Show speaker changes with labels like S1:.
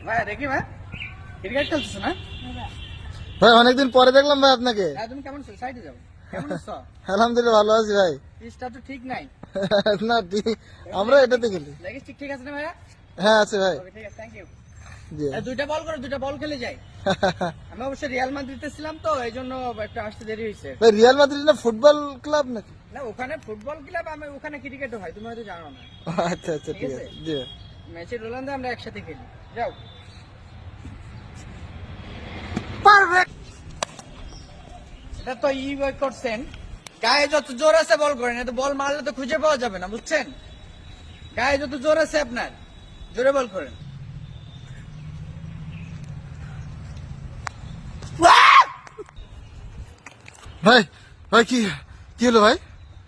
S1: ভাই দেখি ভাই ক্রিকেট খেলতেছো না?
S2: ভাই অনেকদিন পরে দেখলাম ভাই আপনাকে।
S1: তুমি কেমন আছো? সাইডে যাও। কেমন আছো?
S2: আলহামদুলিল্লাহ ভালো আছি ভাই।
S1: পিচটা তো ঠিক নাই।
S2: না ঠিক, আমরা এটাতে খেলি।
S1: লেগিস ঠিক আছে না ভাইয়া?
S2: হ্যাঁ আছে ভাই।
S1: ওকে ঠিক আছে, থ্যাংক ইউ।
S2: জি
S1: দুইটা বল করে দুইটা বল খেলে যাই। আমি অবশ্য রিয়াল মাদ্রিদে ছিলাম তো এই জন্য একটু আসতে দেরি হয়েছে।
S2: ভাই রিয়াল মাদ্রিদ না ফুটবল ক্লাব নাকি?
S1: না ওখানে ফুটবল ক্লাব, আমি ওখানে ক্রিকেটও হয়, তুমি হয়তো জানো না।
S2: আচ্ছা আচ্ছা ঠিক আছে জি।
S1: ম্যাচে রোলান্দে আমরা একসাথে খেলি। যাও। এটা তো করছেন, গায়ে যত জোর আছে বল করেন, এত বল মারলে তো খুঁজে পাওয়া যাবে না, বুঝছেন? গায়ে যত জোর আছে আপনার, জোরে বল করেন।
S2: ভাই ভাই কি কি হলো ভাই?